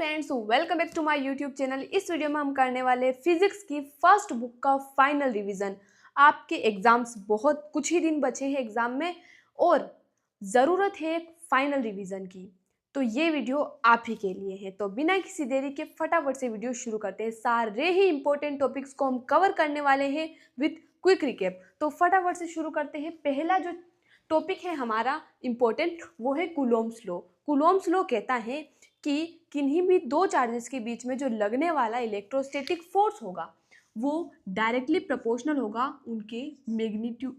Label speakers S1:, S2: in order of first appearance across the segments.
S1: Friends, welcome back to my YouTube channel. इस video में हम करने वाले फिजिक्स की फर्स्ट बुक का फाइनल रिवीजन। आपके एग्जाम्स बहुत कुछ ही दिन बचे हैं एग्जाम में और ज़रूरत है एक फाइनल रिवीजन की, तो ये वीडियो आप ही के लिए है। तो बिना किसी देरी के फटाफट से वीडियो शुरू करते हैं। सारे ही इंपॉर्टेंट टॉपिक्स को हम कवर करने वाले हैं विथ क्विक रिकैप। तो फटाफट से शुरू करते हैं। पहला जो टॉपिक है हमारा इम्पोर्टेंट वो है कूलोम्स लॉ। कूलोम्स लॉ कहता है कि किन्हीं भी दो चार्जेस के बीच में जो लगने वाला इलेक्ट्रोस्टैटिक फोर्स होगा वो डायरेक्टली प्रोपोर्शनल होगा उनके मैग्नीट्यूड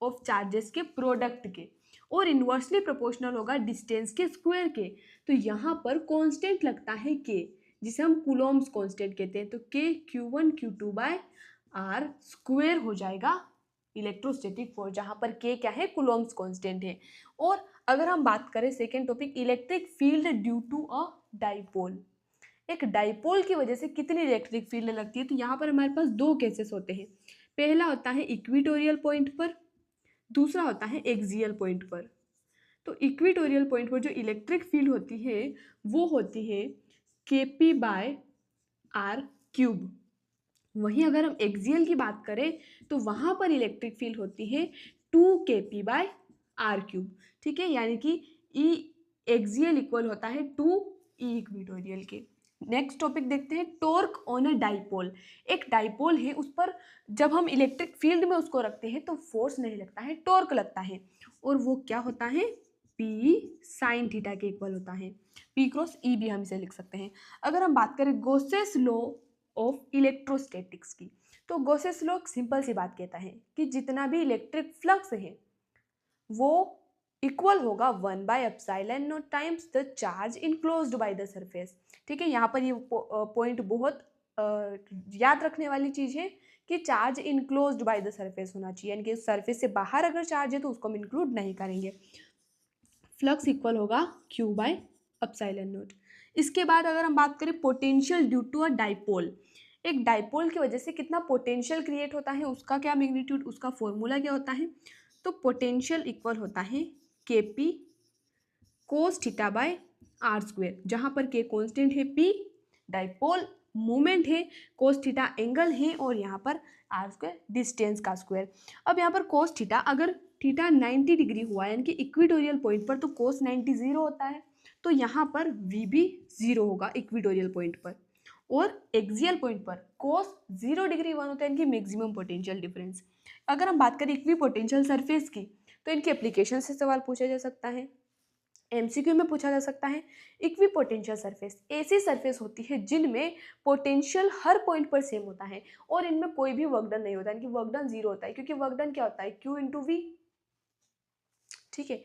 S1: ऑफ चार्जेस के प्रोडक्ट के और इन्वर्सली प्रोपोर्शनल होगा डिस्टेंस के स्क्वायर के। तो यहाँ पर कांस्टेंट लगता है के, जिसे हम कूलोम्स कांस्टेंट कहते हैं। तो के Q1 Q2 bye r square हो जाएगा इलेक्ट्रोस्टैटिक फोर्स, जहाँ पर के क्या है, कूलोम्स कांस्टेंट है। और अगर हम बात करें second topic, electric field due to a dipole. एक डाइपोल की वजह से कितनी इलेक्ट्रिक फील्ड लगती है, तो यहाँ पर हमारे पास दो केसेस होते हैं। पहला होता है इक्वेटोरियल पॉइंट पर, दूसरा होता है एक्सियल पॉइंट पर। तो इक्वेटोरियल पॉइंट पर जो इलेक्ट्रिक फील्ड होती है वो होती है KP बाय आर क्यूब। वहीं अगर हम एक्सियल की बात करें तो वहाँ पर इलेक्ट्रिक फील्ड होती है 2KP बाय आर क्यूब। ठीक है, यानी कि ई एक्सियल इक्वल होता है 2 ई इक्वेटोरियल के। नेक्स्ट टॉपिक देखते हैं, टॉर्क ऑन अ डाइपोल। एक डाइपोल है, उस पर जब हम इलेक्ट्रिक फील्ड में उसको रखते हैं तो फोर्स नहीं लगता है, टॉर्क लगता है। और वो क्या होता है, P साइन थीटा के इक्वल होता है। P क्रॉस E भी हम इसे लिख सकते हैं। अगर हम बात करें गॉसेस लॉ ऑफ इलेक्ट्रोस्टैटिक्स की, तो गॉसेस लॉ सिंपल सी बात कहता है कि जितना भी इलेक्ट्रिक फ्लक्स है वो इक्वल होगा 1/एप्सिलॉन naught times the charge enclosed by the surface. ठीक है, यहाँ पर ये पॉइंट बहुत याद रखने वाली चीज है कि charge enclosed by the surface होना चाहिए, यानी कि सरफेस से बाहर अगर चार्ज है तो उसको हम इंक्लूड नहीं करेंगे। फ्लक्स इक्वल होगा Q/एप्सिलॉन नॉट। इसके बाद अगर हम बात करें potential due to a dipole, एक डाइपोल की वजह से कितना पोटेंशियल क्रिएट होता है, उसका क्या मैग्नीट्यूड, उसका फॉर्मूला क्या होता है। तो पोटेंशियल इक्वल होता है KP cos theta by r square, जहाँ पर के कांस्टेंट है, P डाइपोल मोमेंट है, कोस थीटा एंगल है और यहाँ पर आर स्क्वायर डिस्टेंस का स्क्वायर। अब यहाँ पर कोस थीटा, अगर थीटा 90 डिग्री हुआ है यानी कि इक्वेटोरियल पॉइंट पर, तो कोस 90 जीरो होता है। तो यहाँ पर V भी जीरो होगा इक्वेटोरियल पॉइंट पर। और एक्सियल पॉइंट पर कोस 0 डिग्री 1 होता है, इनकी मैक्सिमम पोटेंशियल डिफरेंस। अगर हम बात करें इक्वी पोटेंशियल सरफेस की, तो इनके एप्लीकेशन से सवाल पूछा जा सकता है, MCQ में पूछा जा सकता है। इक्वी पोटेंशियल सरफेस ऐसी सरफेस होती है जिनमें पोटेंशियल हर पॉइंट पर सेम होता है और इनमें कोई भी वर्क डन नहीं होता, इनकी वर्क डन जीरो होता है, क्योंकि वर्क डन क्या होता है, Q इंटू V। ठीक है,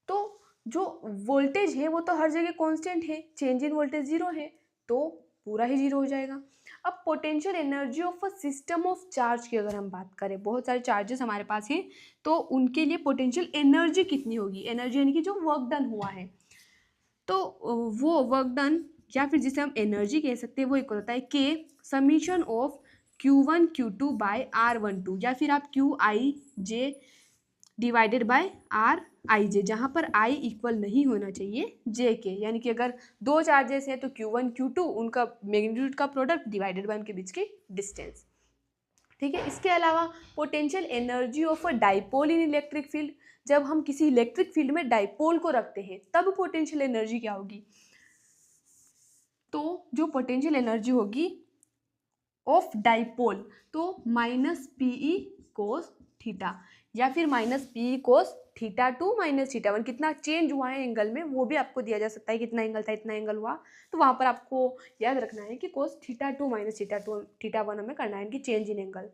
S1: तो जो वोल्टेज है वो तो हर जगह कांस्टेंट है, चेंज इन वोल्टेज जीरो है, तो पूरा ही जीरो हो जाएगा। अब potential energy of a system of charge की अगर हम बात करें, बहुत सारे चार्जेस हमारे पास हैं, तो उनके लिए पोटेंशियल एनर्जी कितनी होगी, एनर्जी यानी कि जो वर्क डन हुआ है, तो वो वर्क डन या फिर जिसे हम एनर्जी कह सकते हैं वो इक्वल होता है के summation of Q1 Q2 bye R12, या फिर आप QIJ डिवाइडेड बाय RIJ, जहाँ पर I इक्वल नहीं होना चाहिए J के, यानी कि अगर दो चार्जेस हैं तो Q1 Q2 उनका मैग्नीट्यूड का प्रोडक्ट डिवाइडेड बाय उनके बीच की डिस्टेंस। ठीक है, इसके अलावा potential energy of a dipole in electric field, जब हम किसी इलेक्ट्रिक फील्ड में डाइपोल को रखते हैं तब पोटेंशियल एनर्जी क्या होगी, तो जो पोटेंशियल एनर्जी होगी ऑफ डाइपोल, तो -PE कोस थीटा या फिर -PE कोस थीटा 2 - थीटा 1, कितना चेंज हुआ है एंगल में वो भी आपको दिया जा सकता है, कितना एंगल था इतना एंगल हुआ, तो वहाँ पर आपको याद रखना है कि कोस थीटा 2 - थीटा 1 हमें करना है, इनकी चेंज इन एंगल।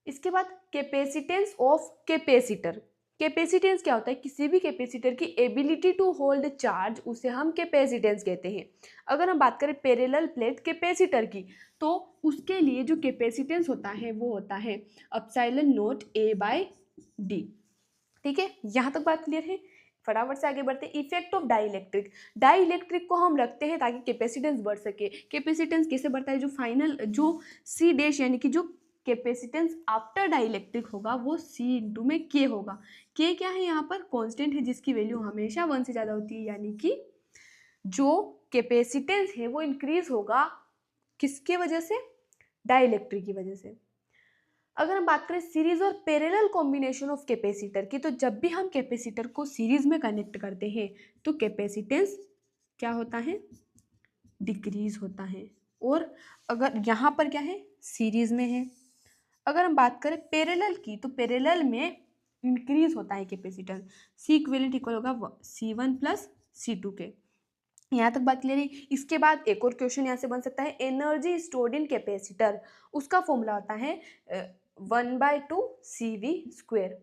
S1: इसके बाद कैपेसिटेंस ऑफ कैपेसिटर। कैपेसिटेंस क्या होता है, किसी भी कैपेसिटर की एबिलिटी टू होल्ड चार्ज, उसे हम कैपेसिटेंस कहते हैं। अगर हम बात करें पैरेलल प्लेट कैपेसिटर की, तो उसके लिए जो कैपेसिटेंस होता है वो होता है एप्सिलॉन नॉट A/D। ठीक है, यहाँ तक बात क्लियर है। फटाफट से आगे बढ़ते हैं, इफेक्ट ऑफ डाइइलेक्ट्रिक। डाइइलेक्ट्रिक को हम रखते हैं ताकि कैपेसिटेंस बढ़ सके। कैपेसिटेंस कैसे बढ़ता है, जो फाइनल जो C डैश यानी कि जो कैपेसिटेंस आफ्टर डाइइलेक्ट्रिक होगा वो C इंटू में K होगा। क्या है यहाँ पर, कांस्टेंट है जिसकी वैल्यू हमेशा 1 से ज़्यादा होती है, यानी कि जो कैपेसिटेंस है वो इंक्रीज होगा किसके वजह से? डाइलेक्ट्रिक की वजह से। अगर हम बात करें सीरीज और पैरेलल कॉम्बिनेशन ऑफ कैपेसिटर की, तो जब भी हम कैपेसिटर को सीरीज में कनेक्ट करते हैं तो कैपेसिटेंस क्या होता है? डिक्रीज होता है। और अगर यहाँ पर क्या है? सीरीज में है। अगर हम बात करें पैरेलल की, तो पैरेलल में इंक्रीज होता है कैपेसिटेंस। सी इक्विवेलेंट इक्वल होगा C1 प्लस C2 के। यहाँ तक बात क्लियर है। इसके बाद एक और क्वेश्चन यहाँ से बन सकता है, एनर्जी स्टोर्ड इन कैपेसिटर, उसका फॉर्मूला होता है 1/2 CV²।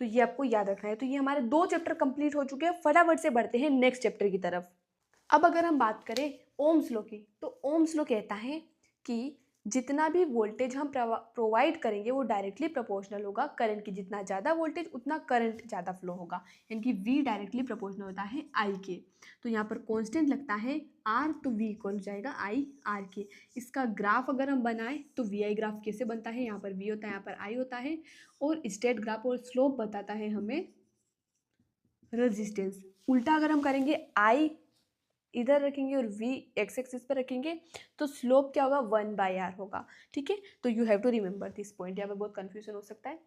S1: तो ये आपको याद रखना है। तो ये हमारे 2 चैप्टर कंप्लीट हो चुके हैं। फटाफट से बढ़ते हैं नेक्स्ट चैप्टर की तरफ। अब अगर हम बात करें ओम्स लॉ की, तो ओम्स लॉ कहता है कि जितना भी वोल्टेज हम प्रोवाइड करेंगे वो डायरेक्टली प्रोपोर्शनल होगा करंट की। जितना ज़्यादा वोल्टेज उतना करंट ज़्यादा फ्लो होगा, यानी कि V डायरेक्टली प्रोपोर्शनल होता है I के। तो यहाँ पर कांस्टेंट लगता है R, तो V इक्वल हो जाएगा I R के। इसका ग्राफ अगर हम बनाएं तो VI ग्राफ कैसे बनता है? यहाँ पर V होता है, यहाँ पर I होता है, और स्ट्रेट ग्राफ और स्लोप बताता है हमें रेजिस्टेंस। उल्टा अगर हम करेंगे, I इधर रखेंगे और V एक्स एक्सिस पर रखेंगे, तो स्लोप क्या होगा? 1/r होगा। ठीक है, तो you have to remember this point. यहाँ पे बहुत कंफ्यूजन हो सकता है।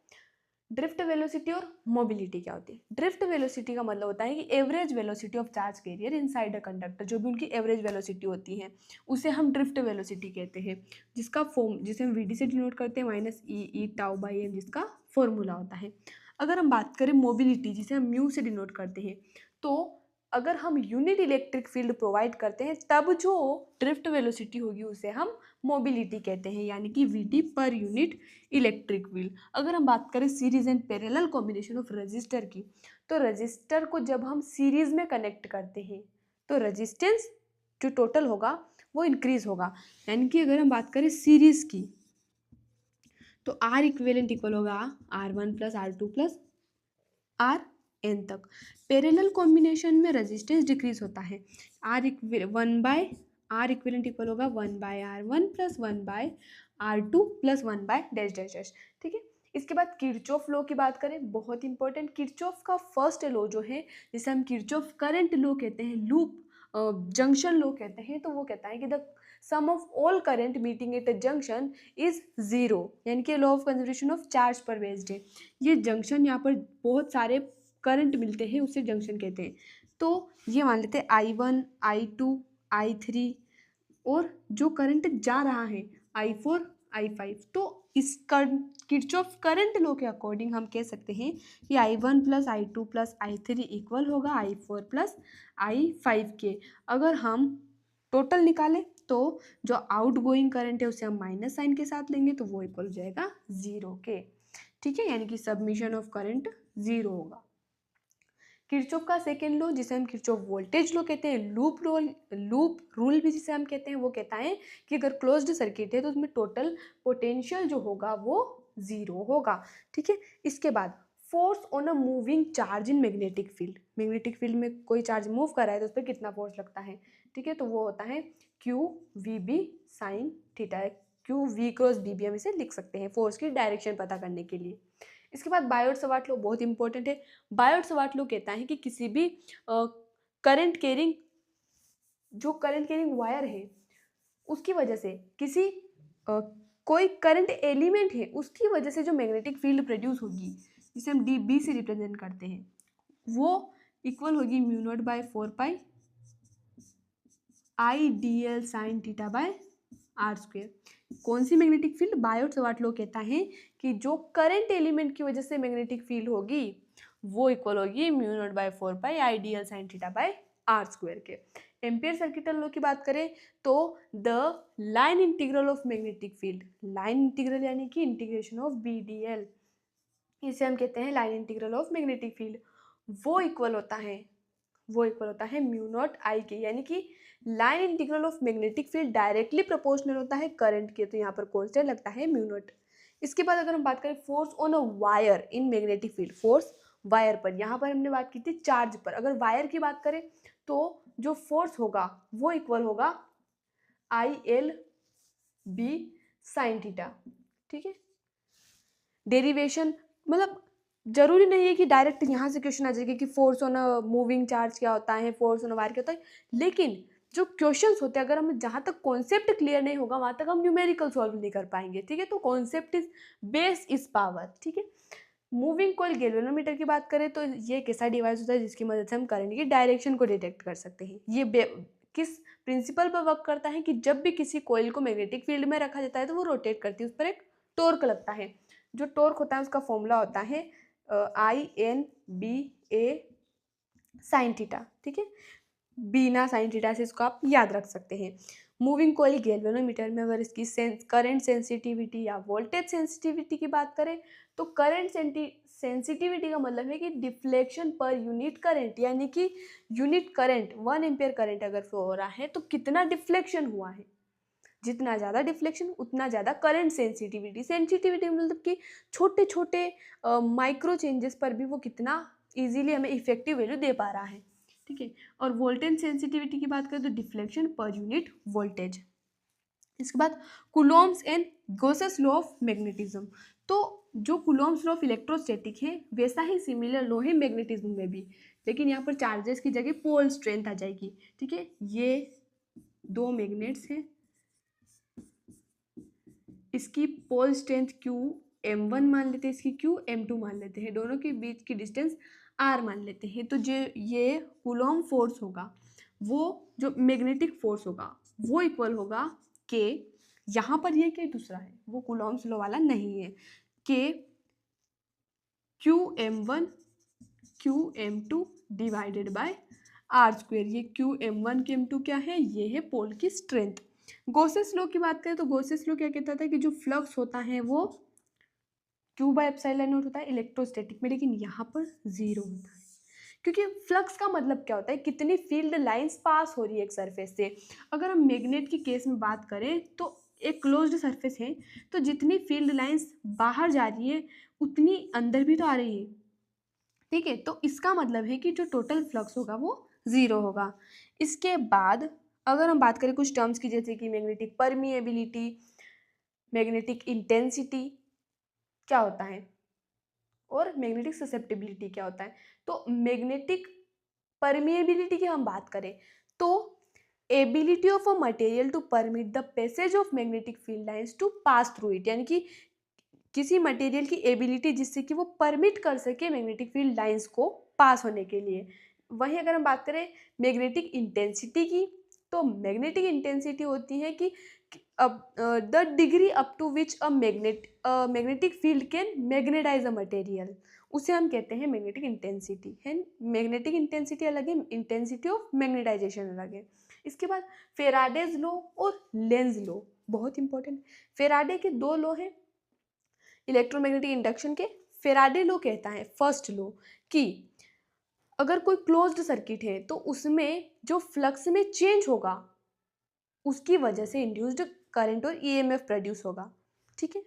S1: ड्रिफ्ट वेलोसिटी और मोबिलिटी क्या होती है? ड्रिफ्ट वेलोसिटी का मतलब होता है कि average velocity of charge carrier inside a conductor, जो भी उनकी एवरेज वेलोसिटी होती है उसे हम ड्रिफ्ट वेलोसिटी कहते हैं, जिसका फॉर्म जिसे हम VD से डिनोट करते हैं -e/τ/m, जिसका फॉर्मूला होता है। अगर हम बात करें मोबिलिटी, जिसे हम म्यू से डिनोट करते हैं, तो अगर हम यूनिट इलेक्ट्रिक फील्ड प्रोवाइड करते हैं तब जो ड्रिफ्ट वेलोसिटी होगी उसे हम मोबिलिटी कहते हैं, यानी कि VT per unit electric field. अगर हम बात करें series and parallel combination of register की, तो रजिस्टर को जब हम सीरीज में कनेक्ट करते हैं तो रजिस्टेंस जो टोटल होगा वो इंक्रीज होगा। यानी कि अगर हम बात करें सीरीज की, तो R इक्विवेलेंट इक्वल होगा R1 plus R2 plus RN तक। पैरेलल कॉम्बिनेशन में रेजिस्टेंस डिक्रीज होता है। R इक्विवेलेंट इक्वल होगा 1/R1 प्लस 1/R2 प्लस 1/डैश। ठीक है, इसके बाद किरचॉफ लॉ की बात करें, बहुत इंपॉर्टेंट। किरचॉफ का फर्स्ट लॉ जो है, जिसे हम किरचॉफ करंट लॉ कहते हैं, लूप जंक्शन लॉ कहते हैं, तो वो कहता है कि the sum of all current meeting at a junction is 0, यानी कि law of conservation of charge पर बेस्ड है। ये जंक्शन, यहाँ पर बहुत सारे करंट मिलते हैं, उसे जंक्शन कहते हैं। तो ये मान लेते हैं I1, I2, I3, और जो करंट जा रहा है I4, I5। तो इस किरचॉफ करंट लॉ के अकॉर्डिंग हम कह सकते हैं कि I1 plus I2 plus I3 equal होगा I4 प्लस I5 के। अगर हम टोटल निकालें तो जो आउट गोइंग करंट है उसे हम माइनस साइन के साथ लेंगे, तो वो इक्वल हो जाएगा 0 के। ठीक है, यानी कि सबमिशन ऑफ करंट 0 होगा। किरचॉफ का सेकेंड लॉ, जिसे हम किरचॉफ वोल्टेज लॉ कहते हैं, लूप रूल भी जिसे हम कहते हैं, वो कहता है कि अगर क्लोज्ड सर्किट है तो उसमें टोटल पोटेंशियल जो होगा वो 0 होगा। ठीक है, इसके बाद force on a moving charge in magnetic field. Magnetic field में कोई चार्ज मूव कर रहा है तो उस पर कितना फोर्स लगता है? ठीक है, तो वो होता है QVB sine theta. QV cross BB हम इसे लिख सकते हैं फोर्स की डायरेक्शन पता करने के लिए। इसके बाद बायोट-सवार्ट लॉ बहुत इंपॉर्टेंट है। बायोट-सवार्ट लॉ कहता है कि किसी भी करंट कैरिंग वायर है उसकी वजह से कोई करंट एलिमेंट है उसकी वजह से जो मैग्नेटिक फील्ड प्रोड्यूस होगी, जिसे हम DB से रिप्रेजेंट करते हैं, वो इक्वल होगी μ0/4π IDL sine theta by R²। कौन सी मैग्नेटिक फील्ड? बायोट-सवार्ट लॉ कहता है कि जो करंट एलिमेंट की वजह से मैग्नेटिक फील्ड होगी वो इक्वल होगी μ0/4π IDL sine theta by R² के। एम्पियर सर्किटल लॉ की बात करें तो the line integral of magnetic field, line integral यानी कि इंटीग्रेशन ऑफ BDL, इसे हम कहते हैं line integral of magnetic field, वो इक्वल होता है μ0I के, यानी कि line integral of magnetic field directly proportional होता है करंट के, तो यहाँ पर कांस्टेंट लगता है μ0। इसके बाद अगर हम बात करें force on a wire in magnetic field, force wire पर, यहाँ पर हमने बात की थी चार्ज पर, अगर वायर की बात करें तो जो फोर्स होगा वो इक्वल होगा ILB साइन थीटा। ठीक है, डेरिवेशन मतलब जरूरी नहीं है कि डायरेक्ट यहाँ से क्वेश्चन आ जाएगा कि force on a moving charge क्या होता है, फोर्स ऑन अ वायर क्या होता है, लेकिन जो क्वेश्चंस होते हैं, अगर हम जहाँ तक कॉन्सेप्ट क्लियर नहीं होगा वहाँ तक हम न्यूमेरिकल सॉल्व नहीं कर पाएंगे, ठीक है। तो concept is base is power, ठीक है। मूविंग कॉइल गैल्वेनोमीटर की बात करें तो ये एक ऐसा डिवाइस होता है जिसकी मदद से हम करंट की डायरेक्शन को डिटेक्ट कर सकते हैं। ये किस प्रिंसिपल पर वर्क करता है कि जब भी किसी कॉइल को मैग्नेटिक फील्ड में रखा जाता है तो वो रोटेट करती है, उस पर एक टॉर्क लगता है। जो टॉर्क होता है उसका फॉर्मूला होता है INBA साइन थीटा, ठीक है। बिना साइन थीटा से इसको आप याद रख सकते हैं। मूविंग कॉइल गैल्वेनोमीटर में अगर इसकी करंट सेंसिटिविटी या वोल्टेज सेंसिटिविटी की बात करें तो करंट सेंसिटिविटी का मतलब है कि डिफ्लेक्शन पर यूनिट करंट, यानी कि यूनिट करंट 1 एम्पियर करंट अगर फ्लो हो रहा है तो कितना डिफ्लेक्शन हुआ है। जितना ज़्यादा डिफ्लेक्शन उतना ज़्यादा करंट सेंसिटिविटी। सेंसिटिविटी मतलब कि छोटे छोटे माइक्रो चेंजेस पर भी वो कितना इजीली हमें इफेक्टिव वैल्यू दे पा रहा है, ठीक है। और वोल्टेज सेंसिटिविटी की बात करें तो डिफ्लेक्शन पर यूनिट वोल्टेज। इसके बाद Coulomb's and Gauss's law of magnetism. तो जो कुलोम्स लॉ ऑफ इलेक्ट्रोस्टैटिक है वैसा ही सिमिलर लॉ है मैग्नेटिज्म में भी, लेकिन यहाँ पर चार्जेस की जगह पोल स्ट्रेंथ आ जाएगी, ठीक है। ये दो मैग्नेट्स हैं, इसकी पोल स्ट्रेंथ Qm1 मान लेते हैं, इसकी Qm2 मान लेते हैं, दोनों के बीच की डिस्टेंस r मान लेते हैं। तो जो ये कूलॉम फोर्स होगा, वो जो मैग्नेटिक फोर्स होगा वो इक्वल होगा K, यहाँ पर ये K दूसरा है, वो कूलॉम्स लॉ वाला नहीं है, K Qm1 Qm2 divided by r square. ये Qm1 Qm2 क्या है, ये है पोल की स्ट्रेंथ। गॉसेस लॉ की बात करें तो गॉसेस लॉ क्या कहता था कि जो फ्लक्स होता है वो Q/ε0 होता है इलेक्ट्रोस्टैटिक में, लेकिन यहाँ पर 0 होता है, क्योंकि फ्लक्स का मतलब क्या होता है, कितनी फील्ड लाइंस पास हो रही है एक सरफेस से। अगर हम मैग्नेट की केस में बात करें तो एक क्लोज्ड सरफेस है, तो जितनी फील्ड लाइंस बाहर जा रही है उतनी अंदर भी तो आ रही है, ठीक है। तो इसका मतलब है कि जो टोटल फ्लक्स होगा वो 0 होगा। इसके बाद अगर हम बात करें कुछ टर्म्स की, जैसे कि मैग्नेटिक परमिएबिलिटी, मैग्नेटिक इंटेंसिटी क्या होता है और मैग्नेटिक ससेप्टिबिलिटी क्या होता है। तो मैग्नेटिक परमिएबिलिटी की हम बात करें तो ability of a material to permit the passage of magnetic field lines to pass through it, यानी कि किसी मटेरियल की एबिलिटी जिससे कि वो परमिट कर सके मैग्नेटिक फील्ड लाइंस को पास होने के लिए। वहीं अगर हम बात करें मैग्नेटिक इंटेंसिटी की तो मैग्नेटिक इंटेंसिटी होती है कि the degree up to which a magnetic field can magnetize a material, उसे हम कहते हैं मैग्नेटिक इंटेंसिटी है। मैग्नेटिक इंटेंसिटी अलग है, इंटेंसिटी ऑफ मैग्नेटाइजेशन अलग है। इसके बाद फेराडेज लॉ और लेंज लॉ बहुत इंपॉर्टेंट। फेराडे के दो लॉ हैं इलेक्ट्रोमैग्नेटिक इंडक्शन के। फेराडे लॉ कहता है फर्स्ट लॉ कि अगर कोई क्लोज्ड सर्किट है तो उसमें जो फ्लक्स में चेंज होगा उसकी वजह से इंड्यूस्ड करंट और ईएमएफ प्रोड्यूस होगा, ठीक है।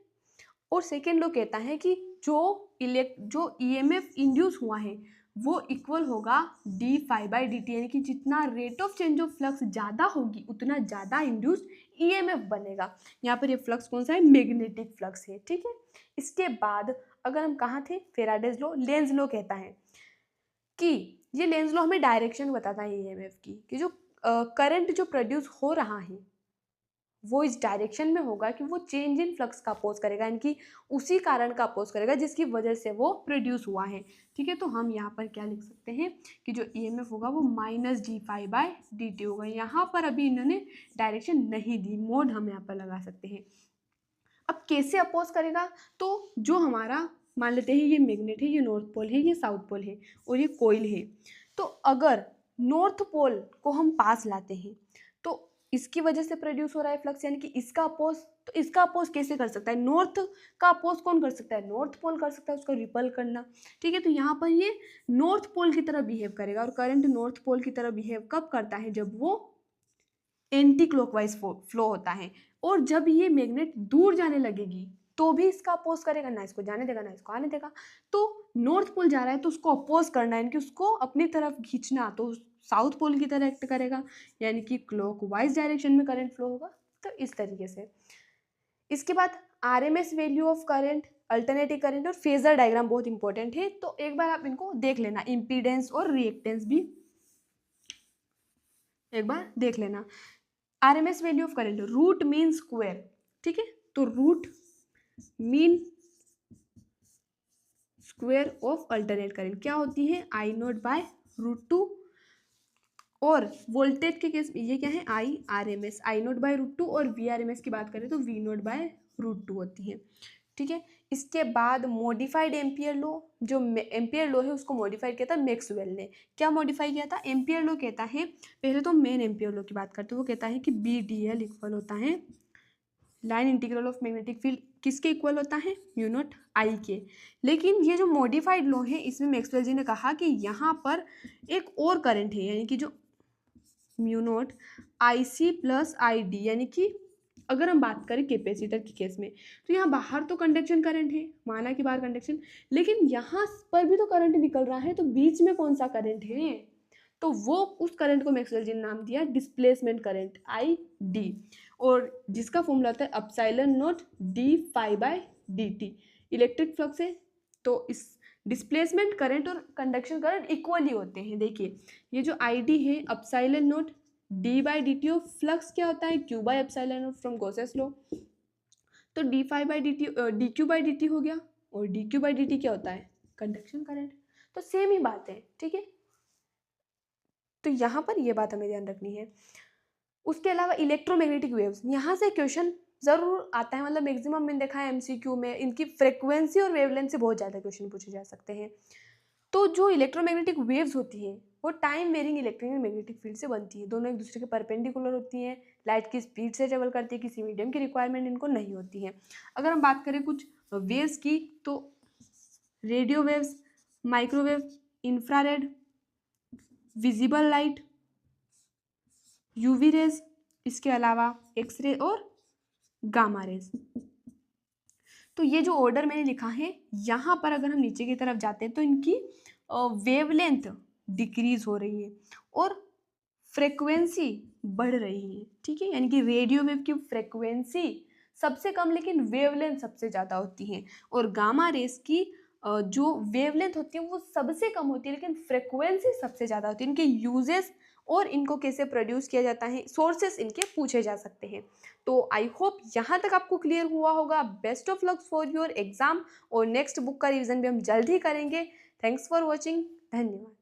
S1: और सेकेंड लॉ कहता है कि जो ईएमएफ इंड्यूस हुआ है वो इक्वल होगा d phi by D t, यानी कि जितना rate of change of flux ज़्यादा होगी उतना ज़्यादा इंड्यूस्ड ईएमएफ बनेगा। यहाँ पर ये फ्लक्स कौन सा है, मैग्नेटिक फ्लक्स है, ठीक है। इसके बाद अगर हम कहाँ थे, फेराडेज लॉ। लेंज लॉ कहता है कि ये लेंज लॉ हमें डायरेक्शन बताता है ईएमएफ की, कि जो करंट जो प्रोड्यूस हो रहा है वो इस डायरेक्शन में होगा कि वो चेंज इन फ्लक्स का अपोज करेगा, यानी कि उसी कारण का अपोज करेगा जिसकी वजह से वो प्रोड्यूस हुआ है, ठीक है। तो हम यहाँ पर क्या लिख सकते हैं कि जो ईएमएफ होगा वो minus d phi by D t होगा। यहाँ पर अभी इन्होंने डायरेक्शन नहीं दी, मोड हम यहाँ पर लगा सकते हैं। अब कैसे अपोज करेगा, तो जो हमारा मान लेते हैं ये मैग्नेट है, ये नॉर्थ पोल है, ये साउथ पोल है और ये कोइल है। तो अगर नॉर्थ पोल को हम पास लाते हैं तो इसकी वजह से प्रोड्यूस हो रहा है फ्लक्स, यानी कि इसका अपोज। तो इसका अपोज कैसे कर सकता है, नॉर्थ का अपोज कौन कर सकता है, नॉर्थ पोल कर सकता है, उसको रिपल करना, ठीक है। तो यहाँ पर ये नॉर्थ पोल की तरह बिहेव करेगा, और करंट नॉर्थ पोल की तरह बिहेव कब करता है, जब वो एंटी क्लॉकवाइज फ्लो होता है। और जब ये मैग्नेट दूर जाने लगेगी तो भी इसका अपोज करेगा, ना इसको जाने देगा ना इसको आने देगा। तो नॉर्थ पोल जा रहा है तो उसको अपोज करना है, यानी कि उसको अपनी तरफ खींचना, तो साउथ पोल की तरह एक्ट करेगा, यानी कि क्लॉकवाइज डायरेक्शन में करंट फ्लो होगा। तो इस तरीके से। इसके बाद RMS value of current, alternative current और फेजर डायग्राम बहुत इंपॉर्टेंट है, तो एक बार आप इनको देख लेना, इम्पीडेंस और रिएक्टेंस भी। एक बार देख लेना। RMS value of current, root mean square, ठीक है, तो root mean square of alternate current क्या होती है, आई नोट बाय √2। और वोल्टेज के केस में ये क्या है, I R M S, I naught by √2, और वी आर एम एस की बात करें तो वी नोट बाय √2 होती है, ठीक है। इसके बाद मॉडिफाइड एम्पियर लॉ, जो एम्पियर लॉ है उसको मॉडिफाइड किया था मैक्सवेल ने। क्या मॉडिफाई किया था, एम्पियर लॉ कहता है, पहले तो मेन एम्पियर लॉ की बात करते हैं, वो कहता है कि बी डी एल इक्वल होता है line integral of magnetic field किसके इक्वल होता है, म्यू नॉट आई के। लेकिन ये जो मॉडिफाइड लॉ है इसमें मैक्सवेल जी ने कहा कि यहाँ पर एक और करंट है, यानी कि जो mu naught I C plus I D, यानी कि अगर हम बात करें कैपेसिटर के केस में, तो यहाँ बाहर तो कंडक्शन करंट है, माना कि बाहर कंडक्शन, लेकिन यहाँ पर भी तो करंट निकल रहा है, तो बीच में कौन सा करंट है, तो वो उस करंट को मैक्सवेल जी ने नाम दिया डिस्प्लेसमेंट करंट, आई डी, और जिसका फॉर्मूला होता है epsilon naught D phi by D T. Electric flux है, तो इस डिस्प्लेसमेंट करंट और कंडक्शन करंट इक्वली होते हैं। देखिए ये जो आई डी है epsilon naught D by D T, और फ्लक्स क्या होता है, Q by epsilon naught from Gauss's law, तो D phi by D T D Q by D T हो गया, और D Q by D T क्या होता है, कंडक्शन करंट, तो सेम ही बात है, ठीक है। तो यहाँ पर ये बात हमें ध्यान रखनी है। उसके अलावा इलेक्ट्रोमैग्नेटिक वेव्स, यहाँ से क्वेश्चन जरूर आता है, मतलब मैक्सिमम मैंने देखा है एमसीक्यू में इनकी फ्रीक्वेंसी और वेवलेंथ से बहुत ज़्यादा क्वेश्चन पूछे जा सकते हैं। तो जो इलेक्ट्रोमैग्नेटिक वेव्स होती हैं वो time varying electric and magnetic field से बनती है, दोनों एक दूसरे के परपेंडिकुलर होती हैं, लाइट की स्पीड से ट्रेवल करती है, किसी मीडियम की रिक्वायरमेंट इनको नहीं होती है। अगर हम बात करें कुछ वेव्स की, तो radio waves, microwave, infrared, visible light, UV rays, इसके अलावा एक्सरे और गामा रेज। तो ये जो ऑर्डर मैंने लिखा है, यहाँ पर अगर हम नीचे की तरफ जाते हैं तो इनकी वेवलेंथ डिक्रीज हो रही है और फ्रेक्वेंसी बढ़ रही है, ठीक है, यानी कि रेडियो वेव की फ्रेक्वेंसी सबसे कम लेकिन वेवलेंथ सबसे ज़्यादा होती है, और गामा रेस की जो वेवलेंथ होती है वो सबसे कम होती है लेकिन फ्रेक्वेंसी सबसे ज़्यादा होती है। इनके यूजेस और इनको कैसे प्रोड्यूस किया जाता है, सोर्सेस इनके पूछे जा सकते हैं। तो आई होप यहाँ तक आपको क्लियर हुआ होगा। Best of luck for your exam, और नेक्स्ट बुक का रिवीजन भी हम जल्द ही करेंगे। थैंक्स फॉर वॉचिंग, धन्यवाद।